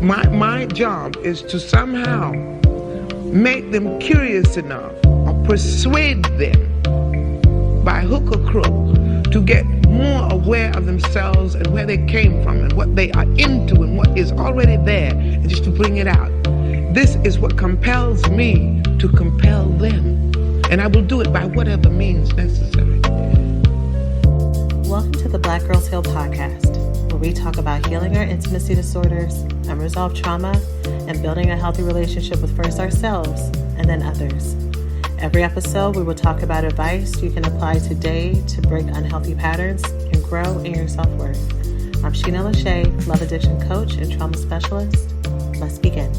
My job is to somehow make them curious enough or persuade them by hook or crook to get more aware of themselves and where they came from and what they are into and what is already there, and just to bring it out. This is what compels me to compel them, and I will do it by whatever means necessary. Welcome to the Black Girls Heal podcast, where we talk about healing our intimacy disorders, unresolved trauma, and building a healthy relationship with first ourselves and then others. Every episode, we will talk about advice you can apply today to break unhealthy patterns and grow in your self-worth. I'm Shena, love addiction coach and trauma specialist. Let's begin.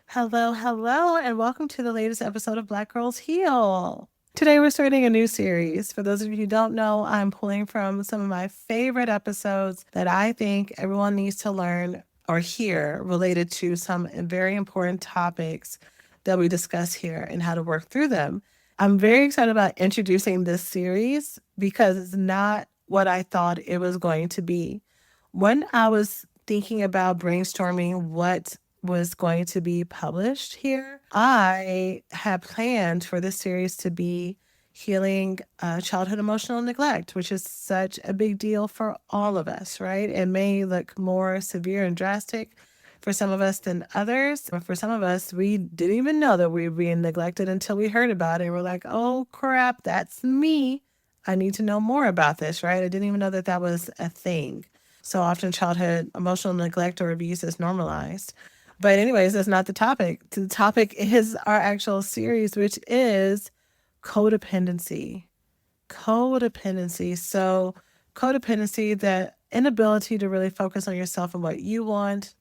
Hello, and welcome to the latest episode of Black Girls Heal. Today, we're starting a new series. For those of you who don't know, I'm pulling from some of my favorite episodes that I think everyone needs to learn or hear related to some very important topics that we discuss here and how to work through them. I'm very excited about introducing this series because it's not what I thought it was going to be. When I was thinking about brainstorming what was going to be published here, I had planned for this series to be healing childhood emotional neglect, which is such a big deal for all of us, right? It may look more severe and drastic for some of us than others. But for some of us, we didn't even know that we were being neglected until we heard about it. We're like, oh crap, that's me. I need to know more about this, right? I didn't even know that that was a thing. So often childhood emotional neglect or abuse is normalized. But anyways, that's not the topic. The topic is our actual series, which is codependency. So codependency, the inability to really focus on yourself and what you want,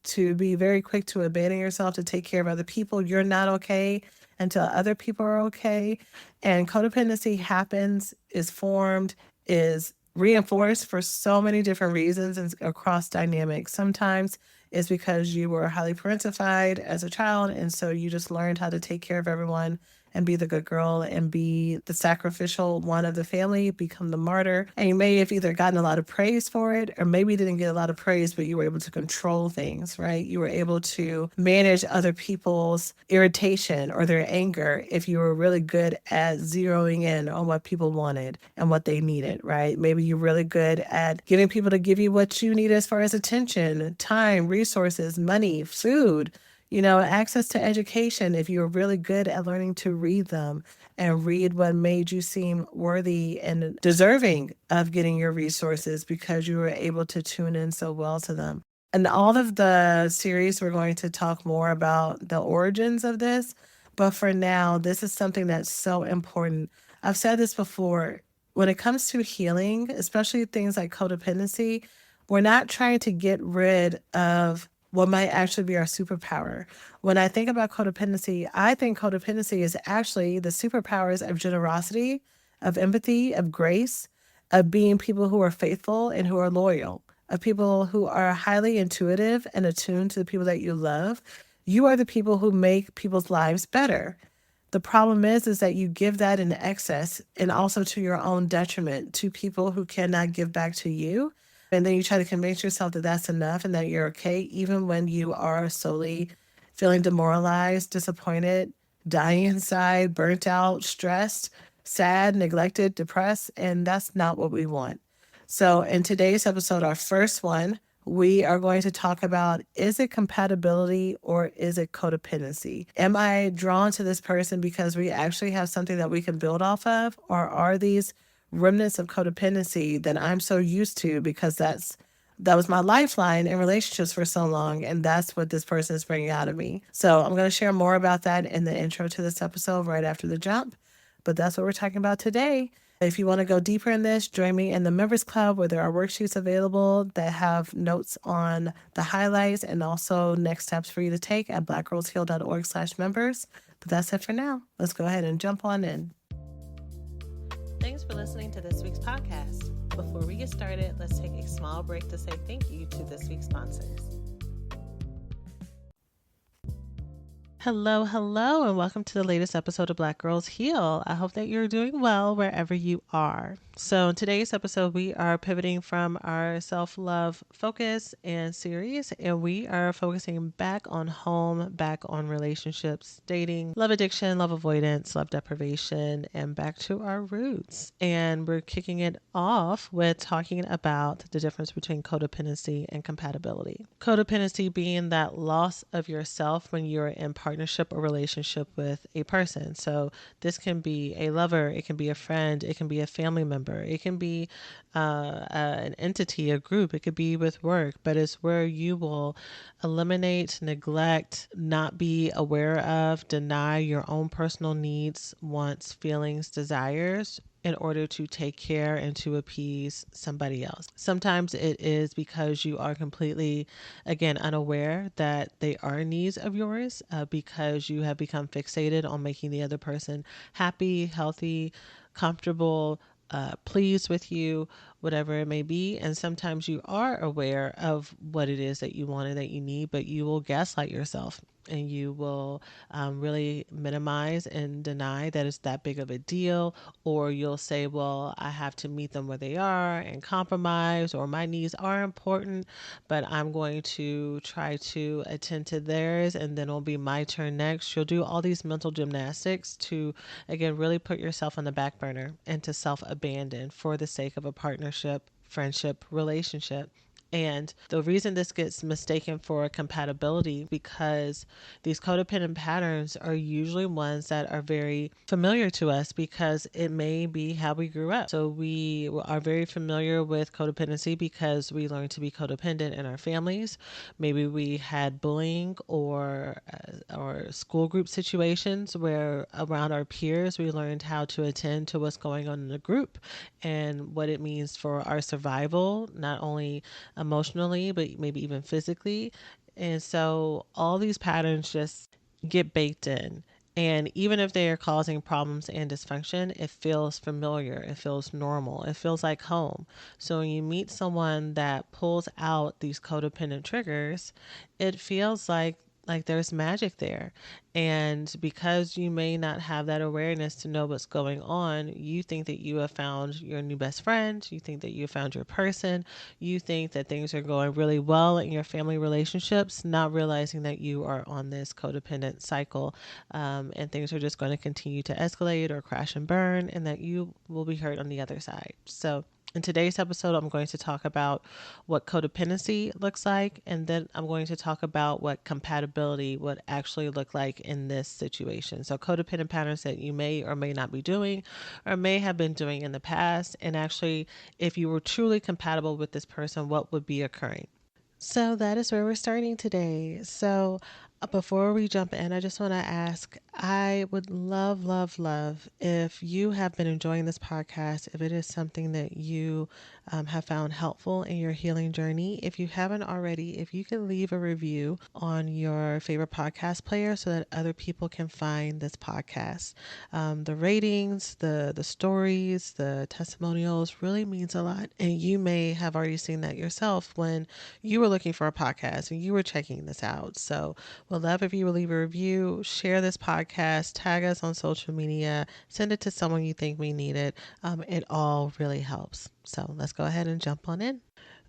to be very quick to abandon yourself to take care of other people. You're not okay until other people are okay. And codependency happens, is formed, is reinforced for so many different reasons and across dynamics. Sometimes it's because you were highly parentified as a child, and so you just learned how to take care of everyone and be the good girl and be the sacrificial one of the family, become the martyr. And you may have either gotten a lot of praise for it, or maybe you didn't get a lot of praise, but you were able to control things, right? You were able to manage other people's irritation or their anger if you were really good at zeroing in on what people wanted and what they needed, right? Maybe you're really good at getting people to give you what you need as far as attention, time, resources, money, food, access to education. If you're really good at learning to read them and read what made you seem worthy and deserving of getting your resources because you were able to tune in so well to them. And all of the series, we're going to talk more about the origins of this. But for now, this is something that's so important. I've said this before. When it comes to healing, especially things like codependency, we're not trying to get rid of what might actually be our superpower. When I think about codependency, I think codependency is actually the superpowers of generosity, of empathy, of grace, of being people who are faithful and who are loyal, of people who are highly intuitive and attuned to the people that you love. You are the people who make people's lives better. The problem is that you give that in excess and also to your own detriment to people who cannot give back to you. And then you try to convince yourself that that's enough and that you're okay, even when you are solely feeling demoralized, disappointed, dying inside, burnt out, stressed, sad, neglected, depressed. And that's not what we want. So in today's episode, our first one, we are going to talk about, is it compatibility or is it codependency? Am I drawn to this person because we actually have something that we can build off of? Or are these remnants of codependency that I'm so used to because that was my lifeline in relationships for so long, and that's what this person is bringing out of me. So I'm going to share more about that in the intro to this episode right after the jump, but that's what we're talking about today. If you want to go deeper in this, join me in the Members Club where there are worksheets available that have notes on the highlights and also next steps for you to take at blackgirlsheal.org/members. But that's it for now. Let's go ahead and jump on in. Thanks for listening to this week's podcast. Before we get started, let's take a small break to say thank you to this week's sponsors. Hello, hello, and welcome to the latest episode of Black Girls Heal. I hope that you're doing well wherever you are. So, in today's episode, we are pivoting from our self love focus and series, and we are focusing back on home, back on relationships, dating, love addiction, love avoidance, love deprivation, and back to our roots. And we're kicking it off with talking about the difference between codependency and compatibility. Codependency being that loss of yourself when you're in partnership or relationship with a person. So this can be a lover, it can be a friend, it can be a family member, it can be an entity, a group, it could be with work, but it's where you will eliminate, neglect, not be aware of, deny your own personal needs, wants, feelings, desires in order to take care and to appease somebody else. Sometimes it is because you are completely, again, unaware that they are needs of yours because you have become fixated on making the other person happy, healthy, comfortable, pleased with you, whatever it may be. And sometimes you are aware of what it is that you want and that you need, but you will gaslight yourself and you will really minimize and deny that it's that big of a deal. Or you'll say, well, I have to meet them where they are and compromise, or my needs are important, but I'm going to try to attend to theirs and then it'll be my turn next. You'll do all these mental gymnastics to, again, really put yourself on the back burner and to self abandon for the sake of a partnership, friendship, relationship. And the reason this gets mistaken for compatibility because these codependent patterns are usually ones that are very familiar to us because it may be how we grew up. So we are very familiar with codependency because we learned to be codependent in our families. Maybe we had bullying or school group situations where around our peers we learned how to attend to what's going on in the group and what it means for our survival, not only emotionally, but maybe even physically. And so all these patterns just get baked in. And even if they are causing problems and dysfunction, it feels familiar. It feels normal. It feels like home. So when you meet someone that pulls out these codependent triggers, it feels like there's magic there. And because you may not have that awareness to know what's going on, you think that you have found your new best friend. You think that you have found your person. You think that things are going really well in your family relationships, not realizing that you are on this codependent cycle and things are just going to continue to escalate or crash and burn, and that you will be hurt on the other side. So, in today's episode, I'm going to talk about what codependency looks like, and then I'm going to talk about what compatibility would actually look like in this situation. So, codependent patterns that you may or may not be doing or may have been doing in the past, and actually, if you were truly compatible with this person, what would be occurring. So that is where we're starting today. So before we jump in, I just want to ask, I would love, love, love if you have been enjoying this podcast, if it is something that you have found helpful in your healing journey. If you haven't already, if you could leave a review on your favorite podcast player so that other people can find this podcast. The ratings, the stories, the testimonials really means a lot. And you may have already seen that yourself when you were looking for a podcast and you were checking this out. So we'd love if you would leave a review, share this podcast, tag us on social media, send it to someone you think we need it. It all really helps. So let's go ahead and jump on in.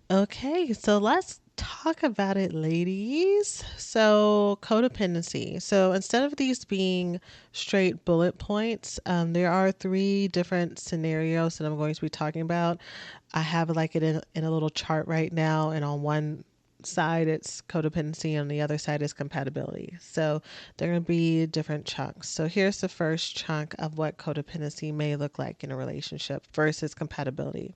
Okay, so let's talk about it, ladies. So, codependency. So, instead of these being straight bullet points, there are three different scenarios that I'm going to be talking about. I have like it in a little chart right now, and on one side it's codependency, and on the other side is compatibility. So, they're going to be different chunks. So, here's the first chunk of what codependency may look like in a relationship versus compatibility.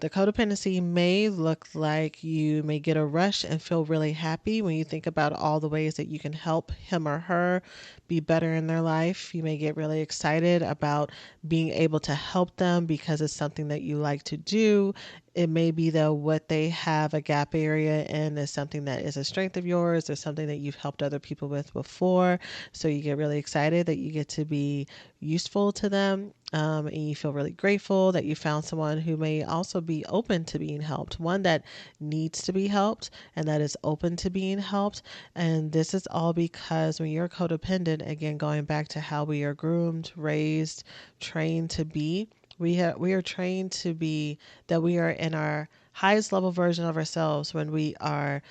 The codependency may look like you may get a rush and feel really happy when you think about all the ways that you can help him or her be better in their life. You may get really excited about being able to help them because it's something that you like to do. it may be that what they have a gap area in is something that is a strength of yours or something that you've helped other people with before. So you get really excited that you get to be useful to them. And you feel really grateful that you found someone who may also be open to being helped, one that needs to be helped and that is open to being helped. And this is all because when you're codependent, again, going back to how we are groomed, raised, trained to be, we are trained to be that we are in our highest level version of ourselves when we are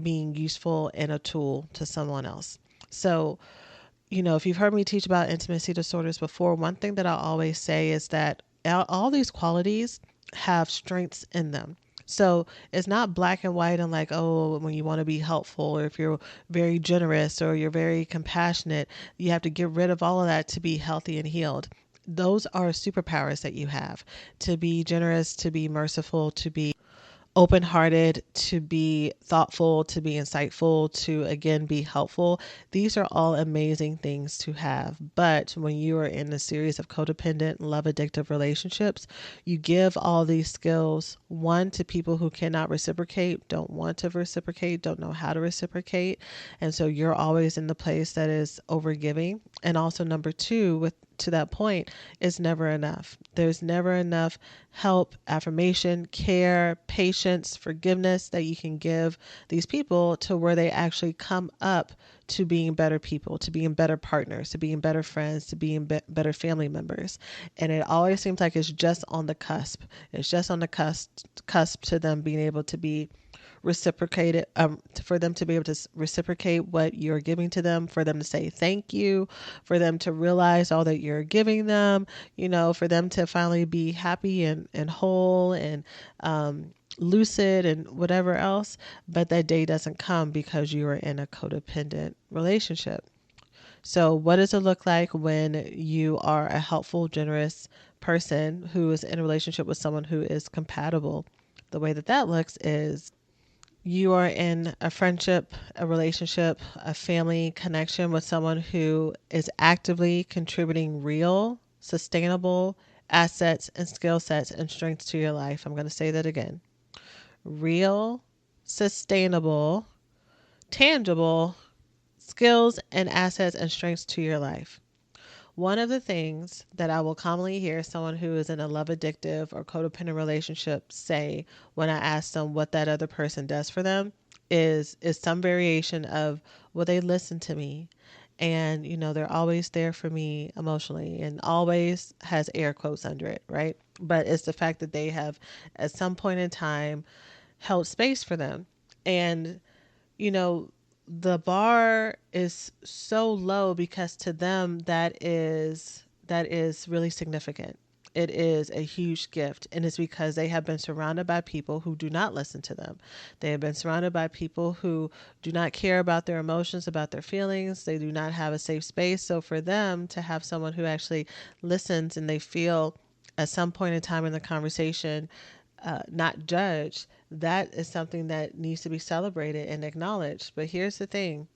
being useful and a tool to someone else. So, if you've heard me teach about intimacy disorders before, one thing that I always say is that all these qualities have strengths in them. So it's not black and white and like, oh, when you want to be helpful or if you're very generous or you're very compassionate, you have to get rid of all of that to be healthy and healed. Those are superpowers that you have, to be generous, to be merciful, to be open hearted, to be thoughtful, to be insightful, to again be helpful. These are all amazing things to have. But when you are in a series of codependent, love addictive relationships, you give all these skills, one, to people who cannot reciprocate, don't want to reciprocate, don't know how to reciprocate. And so you're always in the place that is overgiving. And also, number two, with to that point, is never enough. There's never enough help, affirmation, care, patience, forgiveness that you can give these people to where they actually come up to being better people, to being better partners, to being better friends, to being better family members. And it always seems like it's just on the cusp. It's just on the cusp to them being able to be reciprocated, for them to be able to reciprocate what you're giving to them, for them to say thank you, for them to realize all that you're giving them, for them to finally be happy and whole and lucid and whatever else. But that day doesn't come because you are in a codependent relationship. So what does it look like when you are a helpful, generous person who is in a relationship with someone who is compatible? The way that that looks is you are in a friendship, a relationship, a family connection with someone who is actively contributing real, sustainable assets and skill sets and strengths to your life. I'm going to say that again. Real, sustainable, tangible skills and assets and strengths to your life. One of the things that I will commonly hear someone who is in a love addictive or codependent relationship say when I ask them what that other person does for them is some variation of, well, they listen to me and they're always there for me emotionally, and always has air quotes under it, right? But it's the fact that they have at some point in time held space for them. And you know, the bar is so low because to them that is really significant. It is a huge gift, and it's because they have been surrounded by people who do not listen to them. They have been surrounded by people who do not care about their emotions, about their feelings. They do not have a safe space. So for them to have someone who actually listens and they feel at some point in time in the conversation not judged, that is something that needs to be celebrated and acknowledged. But here's the thing: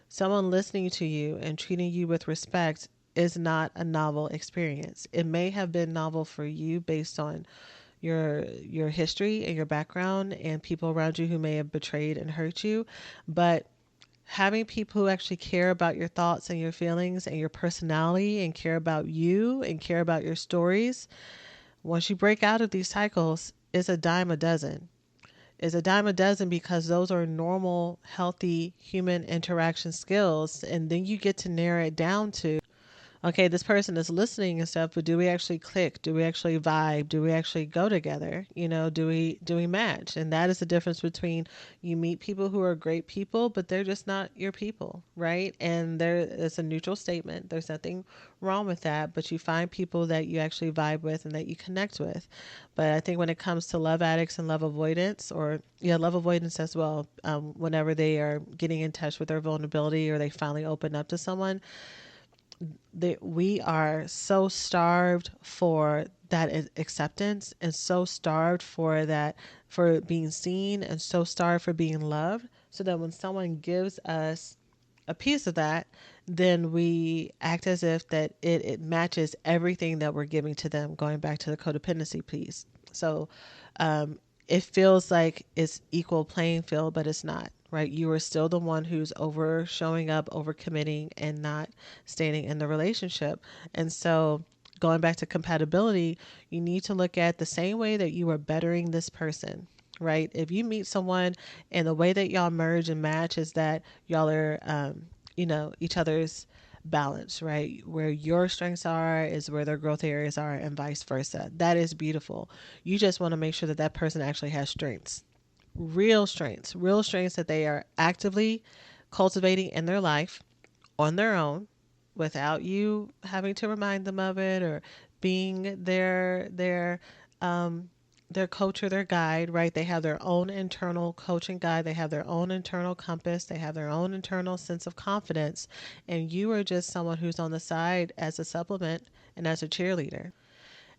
someone listening to you and treating you with respect is not a novel experience. It may have been novel for you based on your history and your background and people around you who may have betrayed and hurt you, but having people who actually care about your thoughts and your feelings and your personality and care about you and care about your stories, once you break out of these cycles, it's a dime a dozen. It's a dime a dozen because those are normal, healthy human interaction skills. And then you get to narrow it down to, okay, this person is listening and stuff, but do we actually click? Do we actually vibe? Do we actually go together? Do we match? And that is the difference between you meet people who are great people, but they're just not your people, right? And there is a neutral statement. There's nothing wrong with that, but you find people that you actually vibe with and that you connect with. But I think when it comes to love addicts and love avoidance, or yeah, love avoidance as well, whenever they are getting in touch with their vulnerability or they finally open up to someone, we are so starved for that acceptance and so starved for that, for being seen, and so starved for being loved, so that when someone gives us a piece of that, then we act as if that it matches everything that we're giving to them, going back to the codependency piece. So it feels like it's equal playing field, but it's not, right? You are still the one who's over showing up, over committing, and not staying in the relationship. And so, going back to compatibility, you need to look at the same way that you are bettering this person, right? If you meet someone and the way that y'all merge and match is that y'all are, each other's balance, right? Where your strengths are is where their growth areas are, and vice versa. That is beautiful. You just want to make sure that that person actually has strengths, real strengths that they are actively cultivating in their life on their own without you having to remind them of it or being their coach or their guide, right? They have their own internal coach and guide. They have their own internal compass. They have their own internal sense of confidence. And you are just someone who's on the side as a supplement and as a cheerleader.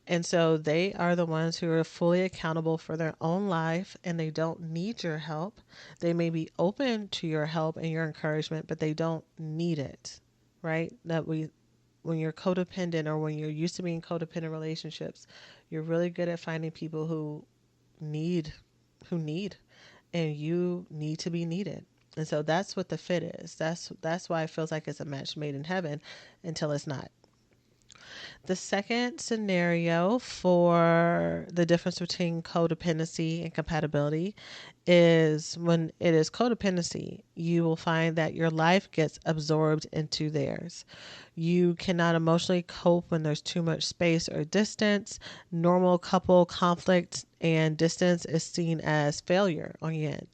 And so they are the ones who are fully accountable for their own life and they don't need your help. They may be open to your help and your encouragement, but they don't need it, right? When you're codependent or when you're used to being codependent relationships, you're really good at finding people need, who need, and you need to be needed. And so that's what the fit is. That's why it feels like it's a match made in heaven until it's not. The second scenario for the difference between codependency and compatibility is when it is codependency, you will find that your life gets absorbed into theirs. You cannot emotionally cope when there's too much space or distance. Normal couple conflict and distance is seen as failure on your end,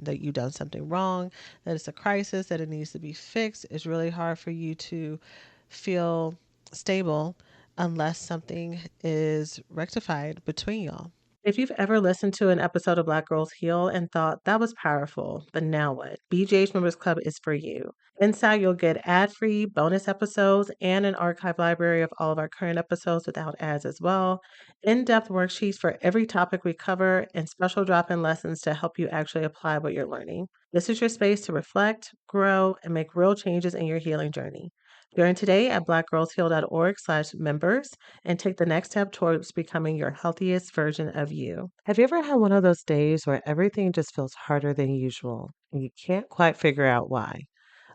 that you've done something wrong, that it's a crisis, that it needs to be fixed. It's really hard for you to feel stable unless something is rectified between y'all. If you've ever listened to an episode of Black Girls Heal and thought that was powerful, but now what? BGH Members Club is for you. Inside, you'll get ad-free bonus episodes and an archive library of all of our current episodes without ads as well, in-depth worksheets for every topic we cover, and special drop-in lessons to help you actually apply what you're learning. This is your space to reflect, grow, and make real changes in your healing journey. Join today at blackgirlsheal.org/members and take the next step towards becoming your healthiest version of you. Have you ever had one of those days where everything just feels harder than usual and you can't quite figure out why?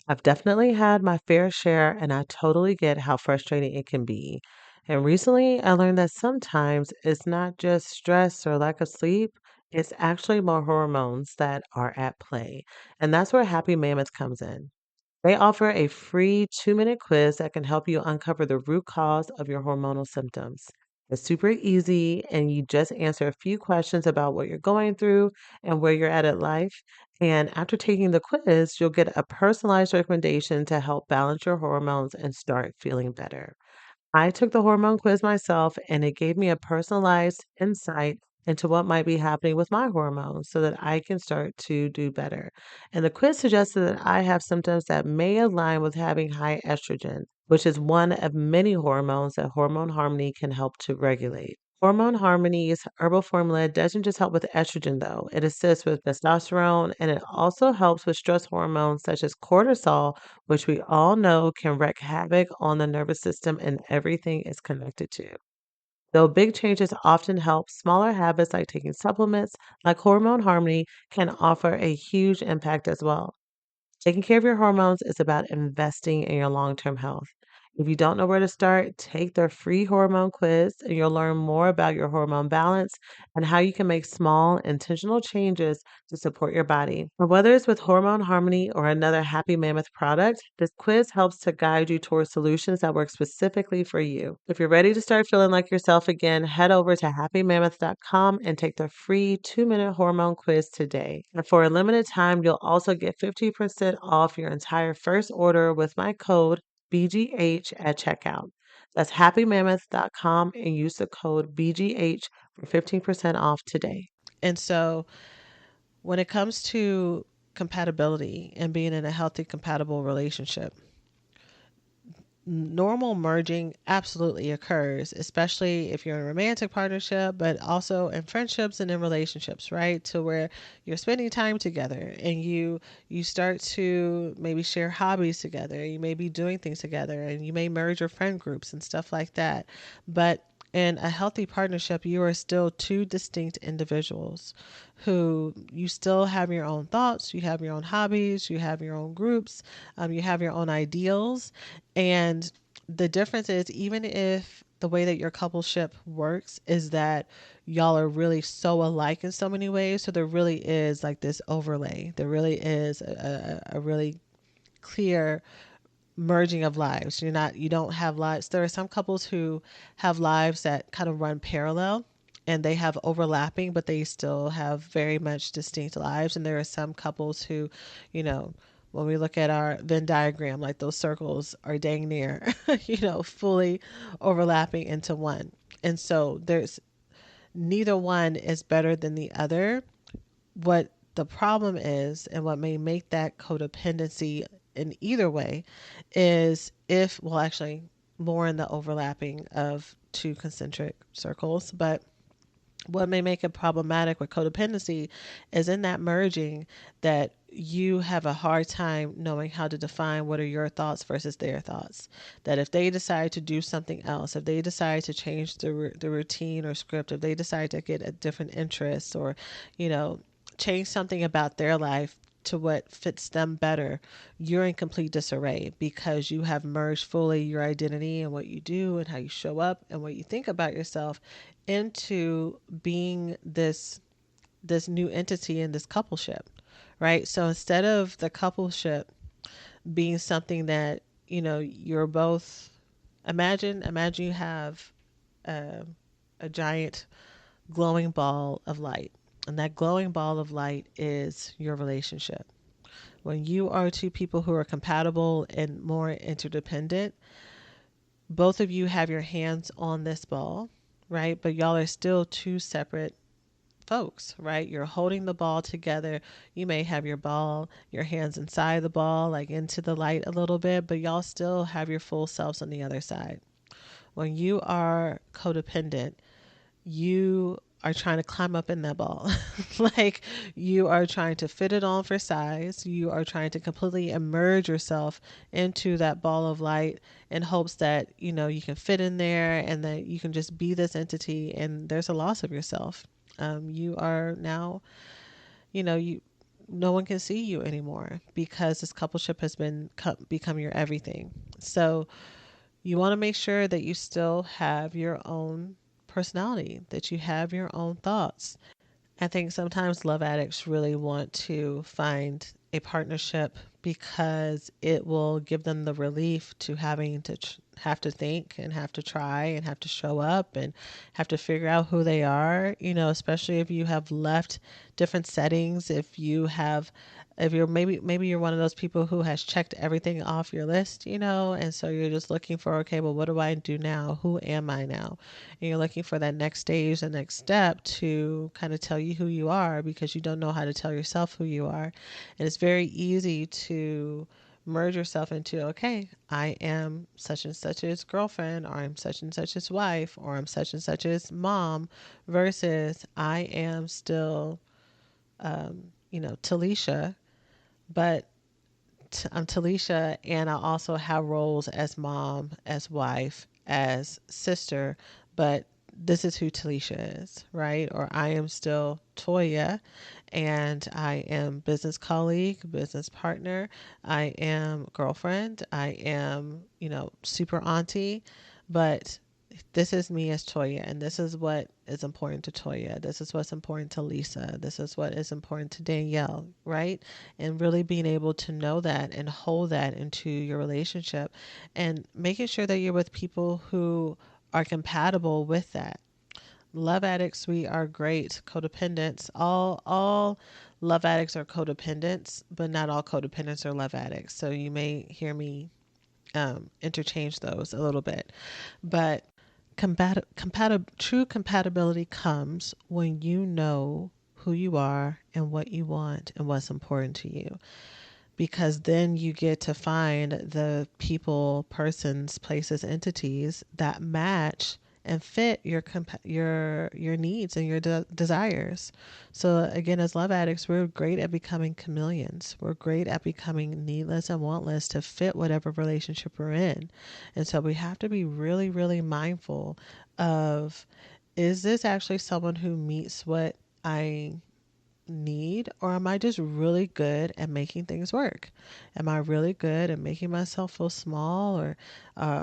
I've definitely had my fair share and I totally get how frustrating it can be. And recently I learned that sometimes it's not just stress or lack of sleep, it's actually more hormones that are at play. And that's where Happy Mammoth comes in. They offer a free 2-minute quiz that can help you uncover the root cause of your hormonal symptoms. It's super easy, and you just answer a few questions about what you're going through and where you're at in life. And after taking the quiz, you'll get a personalized recommendation to help balance your hormones and start feeling better. I took the hormone quiz myself, and it gave me a personalized insight into what might be happening with my hormones so that I can start to do better. And the quiz suggested that I have symptoms that may align with having high estrogen, which is one of many hormones that Hormone Harmony can help to regulate. Hormone Harmony's herbal formula doesn't just help with estrogen, though. It assists with testosterone and it also helps with stress hormones such as cortisol, which we all know can wreak havoc on the nervous system and everything is connected to. Though big changes often help, smaller habits like taking supplements like Hormone Harmony can offer a huge impact as well. Taking care of your hormones is about investing in your long term health. If you don't know where to start, take their free hormone quiz and you'll learn more about your hormone balance and how you can make small, intentional changes to support your body. But whether it's with Hormone Harmony or another Happy Mammoth product, this quiz helps to guide you towards solutions that work specifically for you. If you're ready to start feeling like yourself again, head over to happymammoth.com and take the free 2-minute hormone quiz today. And for a limited time, you'll also get 50% off your entire first order with my code BGH at checkout. That's happymammoth.com and use the code BGH for 15% off today. And so when it comes to compatibility and being in a healthy, compatible relationship, normal merging absolutely occurs, especially if you're in a romantic partnership, but also in friendships and in relationships, right? To where you're spending time together and you start to maybe share hobbies together. You may be doing things together and you may merge your friend groups and stuff like that. But In a healthy partnership, you are still two distinct individuals who you still have your own thoughts, you have your own hobbies, you have your own groups, you have your own ideals. And the difference is, even if the way that your coupleship works is that y'all are really so alike in so many ways, so there really is like this overlay. There really is a really clear merging of lives. You don't have lives. There are some couples who have lives that kind of run parallel and they have overlapping, but they still have very much distinct lives. And there are some couples who, you know, when we look at our Venn diagram, like those circles are dang near, fully overlapping into one. And so there's neither one is better than the other. What the problem is, and what may make that codependency in either way, is if, well, actually, more in the overlapping of two concentric circles, but what may make it problematic with codependency is in that merging that you have a hard time knowing how to define what are your thoughts versus their thoughts. That if they decide to do something else, if they decide to change the routine or script, if they decide to get a different interest or, change something about their life to what fits them better, you're in complete disarray because you have merged fully your identity and what you do and how you show up and what you think about yourself into being this new entity in this coupleship, right? So instead of the coupleship being something that, you're both, imagine you have a giant glowing ball of light, and that glowing ball of light is your relationship. When you are two people who are compatible and more interdependent, both of you have your hands on this ball, right? But y'all are still two separate folks, right? You're holding the ball together. You may have your hands inside the ball, like into the light a little bit, but y'all still have your full selves on the other side. When you are codependent, you are trying to climb up in that ball. Like you are trying to fit it on for size. You are trying to completely immerse yourself into that ball of light in hopes that, you can fit in there and that you can just be this entity, and there's a loss of yourself. You are now, you no one can see you anymore because this coupleship has become your everything. So you want to make sure that you still have your own personality, that you have your own thoughts. I think sometimes love addicts really want to find a partnership because it will give them the relief to having to have to think and have to try and have to show up and have to figure out who they are, especially if you have left different settings, if you're maybe you're one of those people who has checked everything off your list, and so you're just looking for, okay, well, what do I do now? Who am I now? And you're looking for that next stage, the next step to kind of tell you who you are because you don't know how to tell yourself who you are. And it's very easy to merge yourself into, okay, I am such and such's girlfriend, or I'm such and such's wife, or I'm such and such's mom, versus I am still, Talisha, but I'm Talisha, and I also have roles as mom, as wife, as sister, but this is who Talisha is, right? Or I am still Toya, and I am business colleague, business partner, I am girlfriend, I am, super auntie, but this is me as Toya, and this is what is important to Toya. This is what's important to Lisa. This is what is important to Danielle, right? And really being able to know that and hold that into your relationship and making sure that you're with people who are compatible with that. Love addicts, we are great. Codependents, all love addicts are codependents, but not all codependents are love addicts. So you may hear me interchange those a little bit, but true compatibility comes when you know who you are and what you want and what's important to you, because then you get to find the people, persons, places, entities that match and fit your needs and your desires. So again, as love addicts, we're great at becoming chameleons. We're great at becoming needless and wantless to fit whatever relationship we're in. And so we have to be really, really mindful of, is this actually someone who meets what I need, or am I just really good at making things work? Am I really good at making myself feel small, or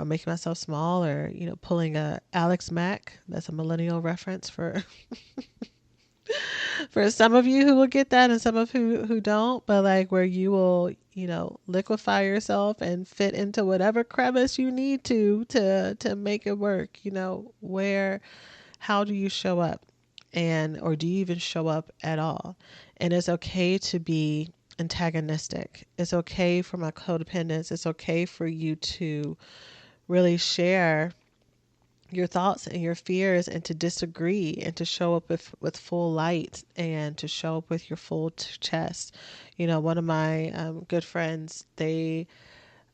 making myself small, or pulling a Alex Mack? That's a millennial reference for for some of you who will get that, and some of who don't. But like, where you will liquefy yourself and fit into whatever crevice you need to make it work. Where, how do you show up? And or do you even show up at all? And it's okay to be antagonistic. It's okay for my codependence. It's okay for you to really share your thoughts and your fears, and to disagree, and to show up with full light, and to show up with your full chest. One of my good friends, they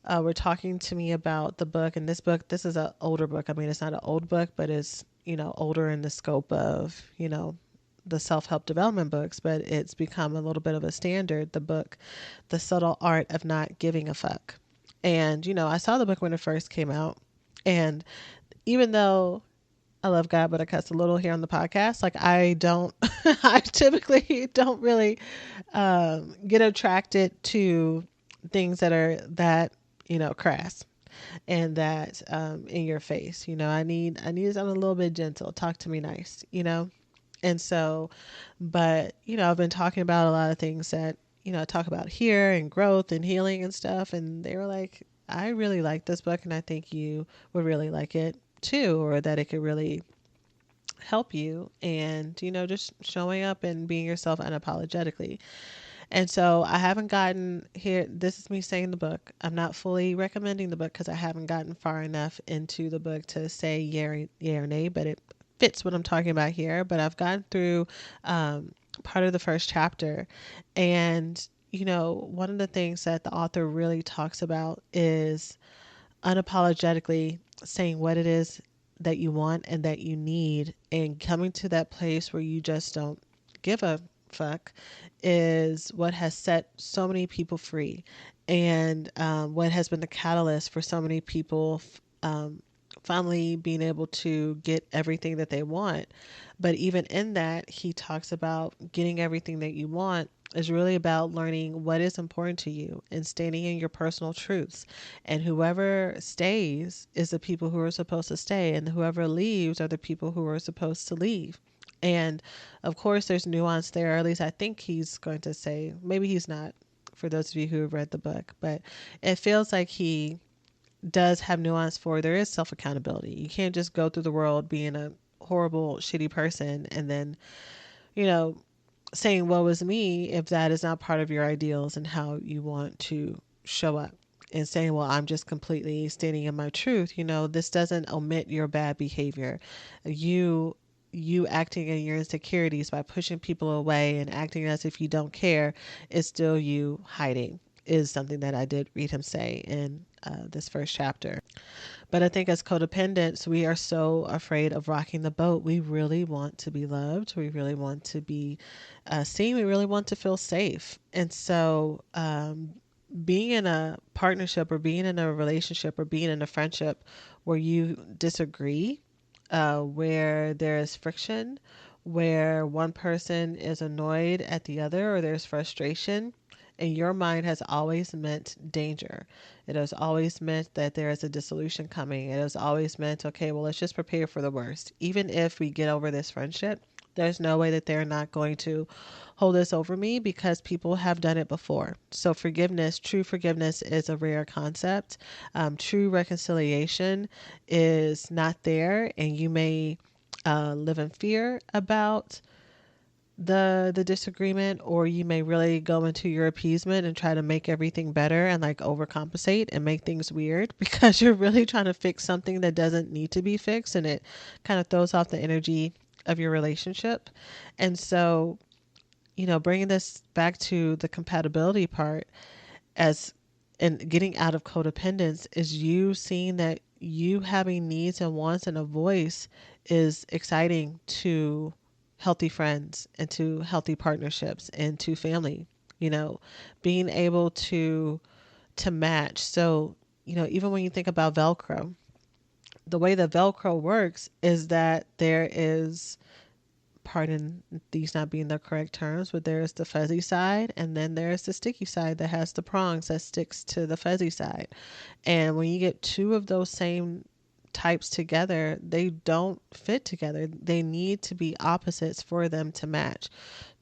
were talking to me about the book. And this is an older book. I mean, it's not an old book, but it's older in the scope of the self-help development books, but it's become a little bit of a standard. The book, The Subtle Art of Not Giving a Fuck. And I saw the book when it first came out, and even though I love God, but I cuss a little here on the podcast, like, I don't I typically don't really get attracted to things that are that crass, and that in your face. I need something a little bit gentle. Talk to me nice. And so, but I've been talking about a lot of things that I talk about here, and growth and healing and stuff, and they were like, I really like this book, and I think you would really like it too, or that it could really help you. And just showing up and being yourself unapologetically. And so I haven't gotten here. This is me saying the book. I'm not fully recommending the book because I haven't gotten far enough into the book to say yay or nay, but it fits what I'm talking about here. But I've gotten through part of the first chapter. And, one of the things that the author really talks about is unapologetically saying what it is that you want and that you need, and coming to that place where you just don't give a fuck, is what has set so many people free, and what has been the catalyst for so many people finally being able to get everything that they want. But even in that, he talks about getting everything that you want is really about learning what is important to you and standing in your personal truths. And whoever stays is the people who are supposed to stay, and whoever leaves are the people who are supposed to leave. And of course, there's nuance there, or at least I think he's going to say, maybe he's not, for those of you who have read the book, but it feels like he does have nuance for, there is self accountability. You can't just go through the world being a horrible, shitty person and then, saying woe is me, if that is not part of your ideals and how you want to show up, and saying, well, I'm just completely standing in my truth. This doesn't omit your bad behavior. You acting in your insecurities by pushing people away and acting as if you don't care is still you hiding, is something that I did read him say in this first chapter. But I think as codependents, we are so afraid of rocking the boat. We really want to be loved. We really want to be seen. We really want to feel safe. And so being in a partnership, or being in a relationship, or being in a friendship where you disagree, where there is friction, where one person is annoyed at the other, or there's frustration, in your mind has always meant danger. It has always meant that there is a dissolution coming. It has always meant, okay, well, let's just prepare for the worst. Even if we get over this friendship, there's no way that they're not going to hold this over me, because people have done it before. So forgiveness, true forgiveness, is a rare concept. True reconciliation is not there, and you may live in fear about the disagreement, or you may really go into your appeasement and try to make everything better, and like overcompensate and make things weird because you're really trying to fix something that doesn't need to be fixed, and it kind of throws off the energy of your relationship. And so, bringing this back to the compatibility part, as and getting out of codependence, is you seeing that you having needs and wants and a voice is exciting to healthy friends and to healthy partnerships and to family. You know, being able to match. So, even when you think about Velcro, the way that Velcro works is that there is, pardon these not being the correct terms, but there's the fuzzy side and then there's the sticky side that has the prongs that sticks to the fuzzy side. And when you get two of those same types together, they don't fit together. They need to be opposites for them to match.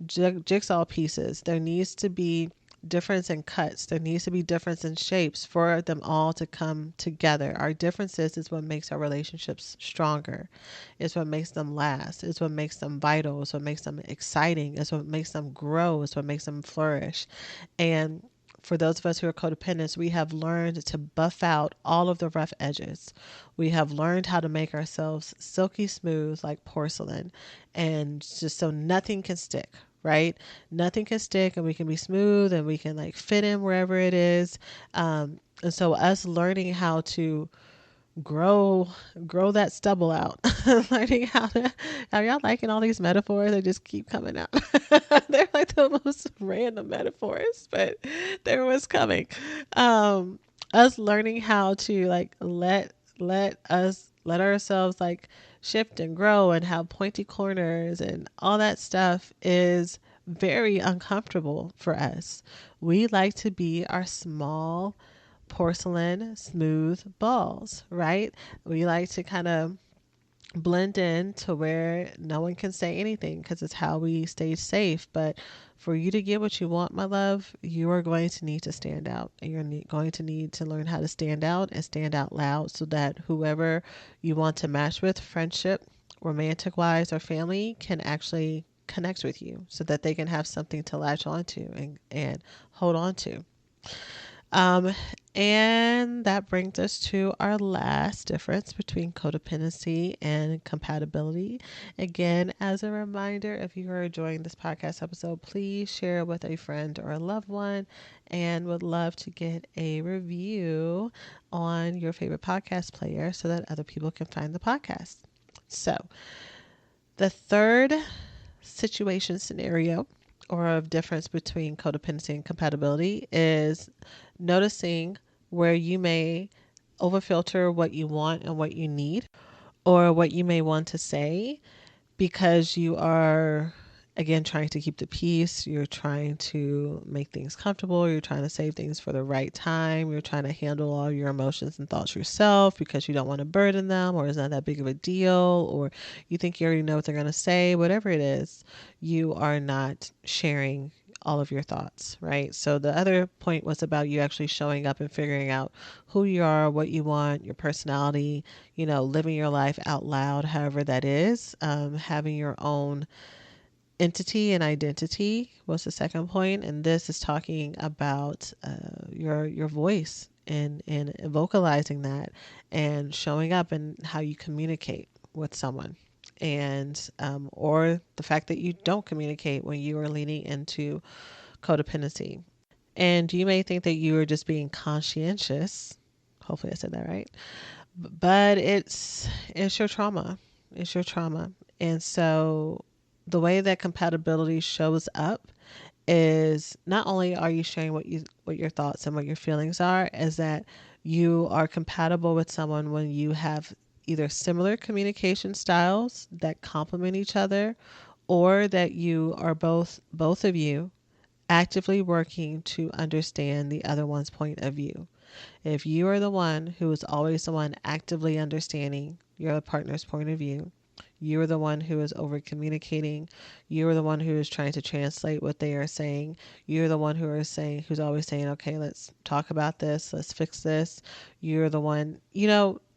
Jigsaw pieces, there needs to be difference in cuts. There needs to be difference in shapes for them all to come together. Our differences is what makes our relationships stronger. It's what makes them last. It's what makes them vital. It's what makes them exciting. It's what makes them grow. It's what makes them flourish. And for those of us who are codependents, we have learned to buff out all of the rough edges. We have learned how to make ourselves silky smooth like porcelain, and just so nothing can stick, right? Nothing can stick, and we can be smooth and we can like fit in wherever it is. And so us learning how to grow that stubble out. Learning how to, are y'all liking all these metaphors that just keep coming out? They're like the most random metaphors, but they're what's coming. Us learning how to like let ourselves like shift and grow and have pointy corners and all that stuff is very uncomfortable for us. We like to be our small porcelain smooth balls, right? We like to kind of blend in to where no one can say anything because it's how we stay safe. But for you to get what you want, my love, you are going to need to stand out, and you're going to need to learn how to stand out and stand out loud so that whoever you want to match with, friendship, romantic wise, or family, can actually connect with you so that they can have something to latch onto and hold on to. Um, and that brings us to our last difference between codependency and compatibility. Again, as a reminder, if you are enjoying this podcast episode, please share with a friend or a loved one, and would love to get a review on your favorite podcast player so that other people can find the podcast. So, the third situation scenario or of difference between codependency and compatibility is noticing where you may overfilter what you want and what you need, or what you may want to say because you are, again, trying to keep the peace. You're trying to make things comfortable. You're trying to save things for the right time. You're trying to handle all your emotions and thoughts yourself because you don't want to burden them, or it's not that big of a deal, or you think you already know what they're going to say. Whatever it is, you are not sharing all of your thoughts, right? So the other point was about you actually showing up and figuring out who you are, what you want, your personality, living your life out loud, however that is, having your own entity and identity was the second point. And this is talking about your voice and vocalizing that and showing up and how you communicate with someone, and or the fact that you don't communicate when you are leaning into codependency. And you may think that you are just being conscientious. Hopefully I said that right. But it's your trauma. It's your trauma. And so the way that compatibility shows up is not only are you sharing what your thoughts and what your feelings are, is that you are compatible with someone when you have either similar communication styles that complement each other, or that you are both of you actively working to understand the other one's point of view. If you are the one who is always the one actively understanding your partner's point of view, you are the one who is over communicating, you are the one who is trying to translate what they are saying, you're the one who's always saying, okay, let's talk about this, let's fix this. You're the one,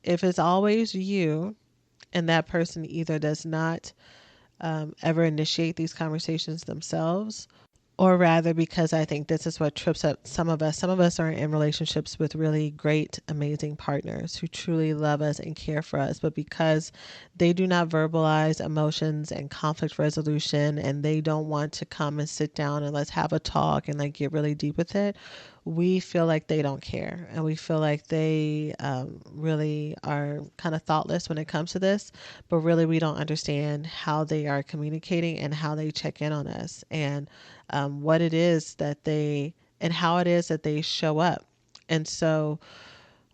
if it's always you, and that person either does not ever initiate these conversations themselves, or rather, because I think this is what trips up some of us. Some of us are in relationships with really great, amazing partners who truly love us and care for us. But because they do not verbalize emotions and conflict resolution, and they don't want to come and sit down and let's have a talk and like get really deep with it, we feel like they don't care, and we feel like they really are kind of thoughtless when it comes to this, but really we don't understand how they are communicating and how they check in on us, and what it is that they and how it is that they show up. And so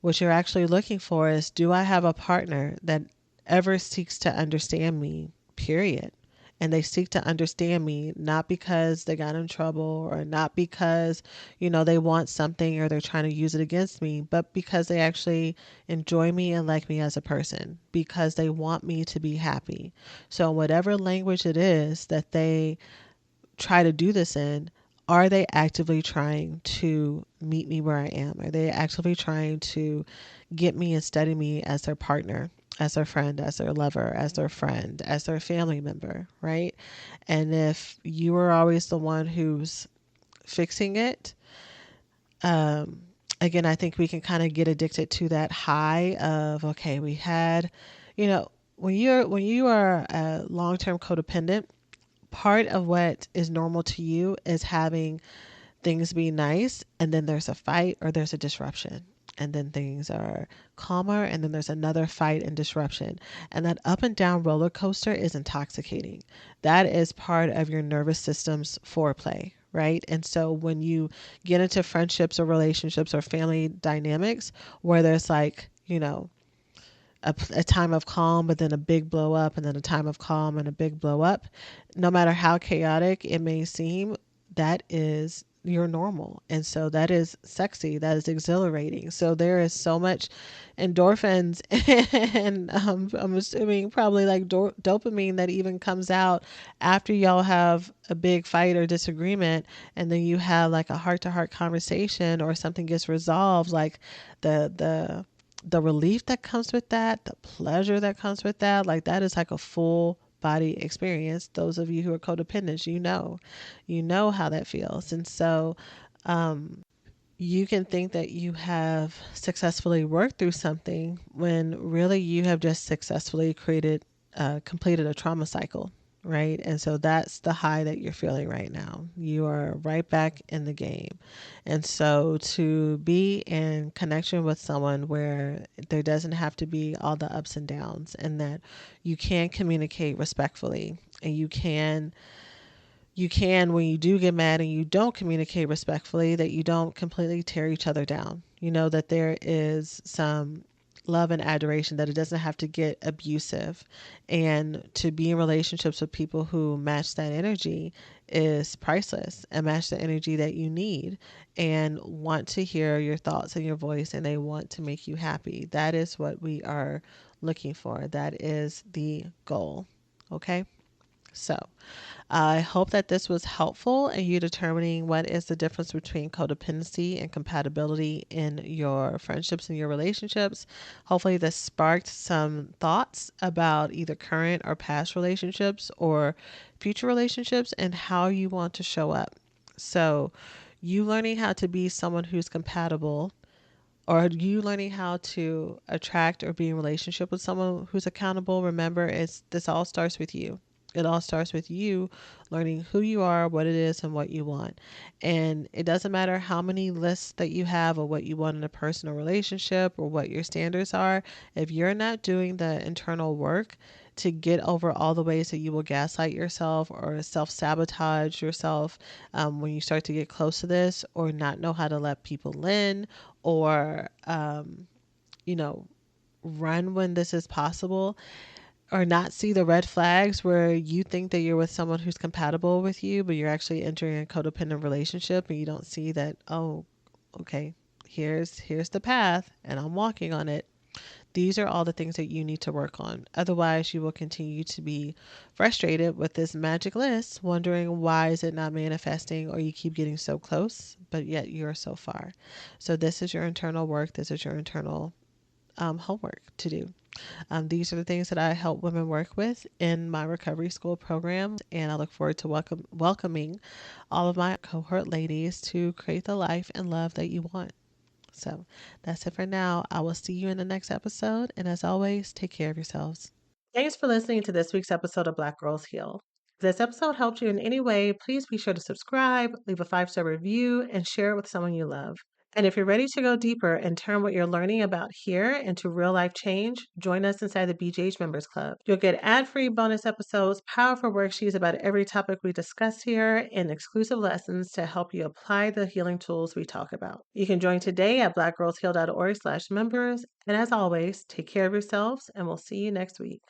what you're actually looking for is, do I have a partner that ever seeks to understand me, period? And they seek to understand me not because they got in trouble or not because, they want something or they're trying to use it against me, but because they actually enjoy me and like me as a person, because they want me to be happy. So, whatever language it is that they try to do this in, are they actively trying to meet me where I am? Are they actively trying to get me and study me as their partner, as their friend, as their lover, as their friend, as their family member, right? And if you are always the one who's fixing it, um, again, I think we can kind of get addicted to that high of, okay, we had, when you are a long-term codependent, part of what is normal to you is having things be nice, and then there's a fight or there's a disruption, and then things are calmer, and then there's another fight and disruption. And that up and down roller coaster is intoxicating. That is part of your nervous system's foreplay, right? And so when you get into friendships or relationships or family dynamics where there's like, a time of calm, but then a big blow up, and then a time of calm and a big blow up, no matter how chaotic it may seem, that is your normal. And so that is sexy, that is exhilarating. So there is so much endorphins and I'm assuming probably like dopamine that even comes out after y'all have a big fight or disagreement, and then you have like a heart to heart conversation or something gets resolved. Like the relief that comes with that, the pleasure that comes with that, like that is like a full body experience. Those of you who are codependents, you know how that feels. And so you can think that you have successfully worked through something when really you have just successfully completed a trauma cycle, right? And so that's the high that you're feeling right now. You are right back in the game. And so to be in connection with someone where there doesn't have to be all the ups and downs, and that you can communicate respectfully, and you can, when you do get mad and you don't communicate respectfully, that you don't completely tear each other down. You know, that there is some love and adoration, that it doesn't have to get abusive. And to be in relationships with people who match that energy is priceless, and match the energy that you need and want to hear your thoughts and your voice, and they want to make you happy. That is what we are looking for. That is the goal. Okay. So I hope that this was helpful in you determining what is the difference between codependency and compatibility in your friendships and your relationships. Hopefully, this sparked some thoughts about either current or past relationships or future relationships and how you want to show up. So, you learning how to be someone who's compatible, or you learning how to attract or be in relationship with someone who's accountable, remember, this all starts with you. It all starts with you learning who you are, what it is, and what you want. And it doesn't matter how many lists that you have or what you want in a personal relationship or what your standards are. If you're not doing the internal work to get over all the ways that you will gaslight yourself or self-sabotage yourself when you start to get close to this, or not know how to let people in, or you know run when this is possible, or not see the red flags where you think that you're with someone who's compatible with you, but you're actually entering a codependent relationship, and you don't see that, oh, okay, here's the path and I'm walking on it. These are all the things that you need to work on. Otherwise, you will continue to be frustrated with this magic list, wondering why is it not manifesting, or you keep getting so close, but yet you're so far. So this is your internal work. This is your internal homework to do. These are the things that I help women work with in my recovery school program, and I look forward to welcoming all of my cohort ladies to create the life and love that you want. So that's it for now. I will see you in the next episode. And as always, take care of yourselves. Thanks for listening to this week's episode of Black Girls Heal. If this episode helped you in any way, please be sure to subscribe, leave a 5-star review, and share it with someone you love. And if you're ready to go deeper and turn what you're learning about here into real life change, join us inside the BGH Members Club. You'll get ad-free bonus episodes, powerful worksheets about every topic we discuss here, and exclusive lessons to help you apply the healing tools we talk about. You can join today at blackgirlsheal.org/members. And as always, take care of yourselves, and we'll see you next week.